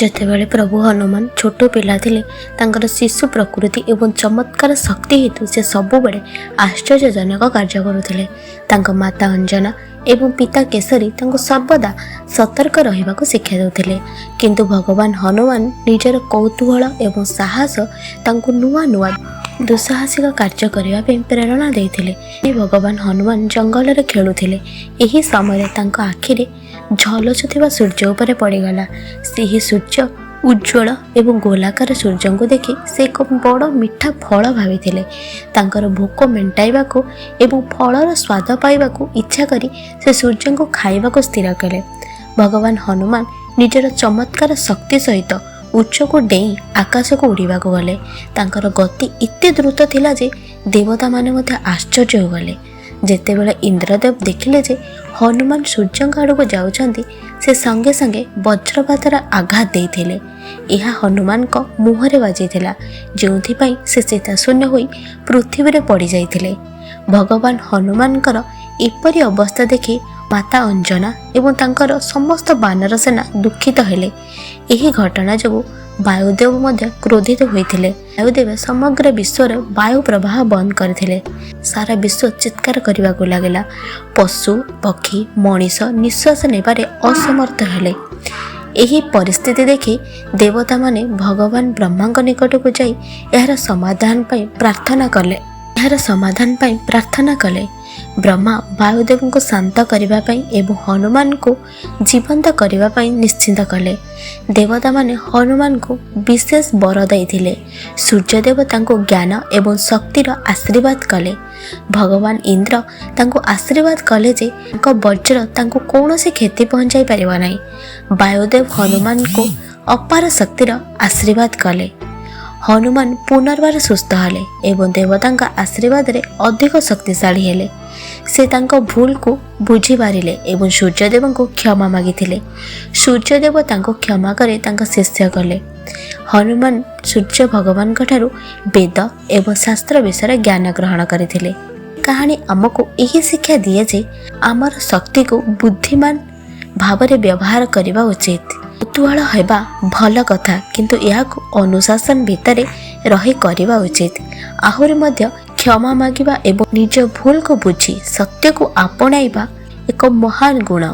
ଯେତେବେଳେ ପ୍ରଭୁ ହନୁମାନ ଛୋଟ ପିଲା ଥିଲେ ତାଙ୍କର ଶିଶୁ ପ୍ରକୃତି ଏବଂ ଚମତ୍କାର ଶକ୍ତି ହେତୁ ସେ ସବୁବେଳେ ଆଶ୍ଚର୍ଯ୍ୟଜନକ କାର୍ଯ୍ୟ କରୁଥିଲେ। ତାଙ୍କ ମାତା ଅଞ୍ଜନା ଏବଂ ପିତା କେଶରୀ ତାଙ୍କୁ ସର୍ବଦା ସତର୍କ ରହିବାକୁ ଶିକ୍ଷା ଦେଉଥିଲେ। କିନ୍ତୁ ଭଗବାନ ହନୁମାନ ନିଜର କୌତୂହଳ ଏବଂ ସାହସ ତାଙ୍କୁ ନୂଆ ନୂଆ ଦୁଃସାହସିକ କାର୍ଯ୍ୟ କରିବା ପାଇଁ ପ୍ରେରଣା ଦେଇଥିଲେ। ଭଗବାନ ହନୁମାନ ଜଙ୍ଗଲରେ ଖେଳୁଥିଲେ। ଏହି ସମୟରେ ତାଙ୍କ ଆଖିରେ ଝଲସୁଥିବା ସୂର୍ଯ୍ୟ ଉପରେ ପଡ଼ିଗଲା। ସେହି ସୂର୍ଯ୍ୟ ଉଜ୍ଜ୍ୱଳ ଏବଂ ଗୋଲାକାର ସୂର୍ଯ୍ୟଙ୍କୁ ଦେଖି ସେ ଏକ ବଡ଼ ମିଠା ଫଳ ଭାବିଥିଲେ। ତାଙ୍କର ଭୋକ ମେଣ୍ଟାଇବାକୁ ଏବଂ ଫଳର ସ୍ୱାଦ ପାଇବାକୁ ଇଚ୍ଛା କରି ସେ ସୂର୍ଯ୍ୟଙ୍କୁ ଖାଇବାକୁ ସ୍ଥିର କଲେ। ଭଗବାନ ହନୁମାନ ନିଜର ଚମତ୍କାର ଶକ୍ତି ସହିତ ଉଚ୍ଚକୁ ଡେଇଁ ଆକାଶକୁ ଉଡ଼ିବାକୁ ଗଲେ। ତାଙ୍କର ଗତି ଏତେ ଦ୍ରୁତ ଥିଲା ଯେ ଦେବତାମାନେ ମଧ୍ୟ ଆଶ୍ଚର୍ଯ୍ୟ ହୋଇଗଲେ। ଯେତେବେଳେ ଇନ୍ଦ୍ରଦେବ ଦେଖିଲେ ଯେ ହନୁମାନ ସୂର୍ଯ୍ୟଙ୍କ ଆଡ଼କୁ ଯାଉଛନ୍ତି, ସେ ସଙ୍ଗେ ସଙ୍ଗେ ବଜ୍ରପାତର ଆଘାତ ଦେଇଥିଲେ। ଏହା ହନୁମାନଙ୍କ ମୁହଁରେ ବାଜିଥିଲା, ଯେଉଁଥିପାଇଁ ସେ ଚେତାଶୂନ୍ୟ ହୋଇ ପୃଥିବୀରେ ପଡ଼ିଯାଇଥିଲେ। ଭଗବାନ ହନୁମାନଙ୍କର ଏପରି ଅବସ୍ଥା ଦେଖି ମାତା ଅଞ୍ଜନା ଏବଂ ତାଙ୍କର ସମସ୍ତ ବାନର ସେନା ଦୁଃଖିତ ହେଲେ। ଏହି ଘଟଣା ଯୋଗୁଁ ବାୟୁଦେବ ମଧ୍ୟ କ୍ରୋଧିତ ହୋଇଥିଲେ। ବାୟୁଦେବ ସମଗ୍ର ବିଶ୍ୱର ବାୟୁ ପ୍ରବାହ ବନ୍ଦ କରିଥିଲେ। ସାରା ବିଶ୍ୱ ଚିତ୍କାର କରିବାକୁ ଲାଗିଲା। ପଶୁ ପକ୍ଷୀ ମଣିଷ ନିଶ୍ୱାସ ନେବାରେ ଅସମର୍ଥ ହେଲେ। ଏହି ପରିସ୍ଥିତି ଦେଖି ଦେବତାମାନେ ଭଗବାନ ବ୍ରହ୍ମାଙ୍କ ନିକଟକୁ ଯାଇ ଏହାର ସମାଧାନ ପାଇଁ ପ୍ରାର୍ଥନା କଲେ। ବ୍ରହ୍ମା ବାୟୁଦେବଙ୍କୁ ଶାନ୍ତ କରିବା ପାଇଁ ଏବଂ ହନୁମାନଙ୍କୁ ଜୀବନ୍ତ କରିବା ପାଇଁ ନିଶ୍ଚିନ୍ତ କଲେ। ଦେବତାମାନେ ହନୁମାନଙ୍କୁ ବିଶେଷ ବର ଦେଇଥିଲେ। ସୂର୍ଯ୍ୟଦେବ ତାଙ୍କୁ ଜ୍ଞାନ ଏବଂ ଶକ୍ତିର ଆଶୀର୍ବାଦ କଲେ। ଭଗବାନ ଇନ୍ଦ୍ର ତାଙ୍କୁ ଆଶୀର୍ବାଦ କଲେ ଯେ ତାଙ୍କ ବଜ୍ର ତାଙ୍କୁ କୌଣସି କ୍ଷତି ପହଞ୍ଚାଇ ପାରିବ ନାହିଁ। ବାୟୁଦେବ ହନୁମାନଙ୍କୁ ଅପାର ଶକ୍ତିର ଆଶୀର୍ବାଦ କଲେ। ହନୁମାନ ପୁନର୍ବାର ସୁସ୍ଥ ହେଲେ ଏବଂ ଦେବତାଙ୍କ ଆଶୀର୍ବାଦରେ ଅଧିକ ଶକ୍ତିଶାଳୀ ହେଲେ। ସେ ତାଙ୍କ ଭୁଲକୁ ବୁଝିପାରିଲେ ଏବଂ ସୂର୍ଯ୍ୟଦେବଙ୍କୁ କ୍ଷମା ମାଗିଥିଲେ। ସୂର୍ଯ୍ୟଦେବ ତାଙ୍କୁ କ୍ଷମା କରି ତାଙ୍କ ଶିଷ୍ୟ କଲେ। ହନୁମାନ ସୂର୍ଯ୍ୟ ଭଗବାନଙ୍କ ଠାରୁ ବେଦ ଏବଂ ଶାସ୍ତ୍ର ବିଷୟରେ ଜ୍ଞାନ ଗ୍ରହଣ କରିଥିଲେ। କାହାଣୀ ଆମକୁ ଏହି ଶିକ୍ଷା ଦିଏ ଯେ ଆମର ଶକ୍ତିକୁ ବୁଦ୍ଧିମାନ ଭାବରେ ବ୍ୟବହାର କରିବା ଉଚିତ। କୌତୂହଳ ହେବା ଭଲ କଥା, କିନ୍ତୁ ଏହାକୁ ଅନୁଶାସନ ଭିତରେ ରହି କରିବା ଉଚିତ। ଆହୁରି ମଧ୍ୟ କ୍ଷମା ମାଗିବା ଏବଂ ନିଜ ଭୁଲକୁ ବୁଝି ସତ୍ୟକୁ ଆପଣାଇବା ଏକ ମହାନ ଗୁଣ,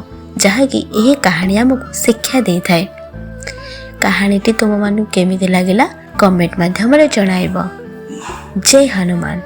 ଯାହାକି ଏହି କାହାଣୀ ଆମକୁ ଶିକ୍ଷା ଦେଇଥାଏ। କାହାଣୀଟି ତୁମମାନଙ୍କୁ କେମିତି ଲାଗିଲା କମେଣ୍ଟ ମାଧ୍ୟମରେ ଜଣାଇବ। ଜୟ ହନୁମାନ।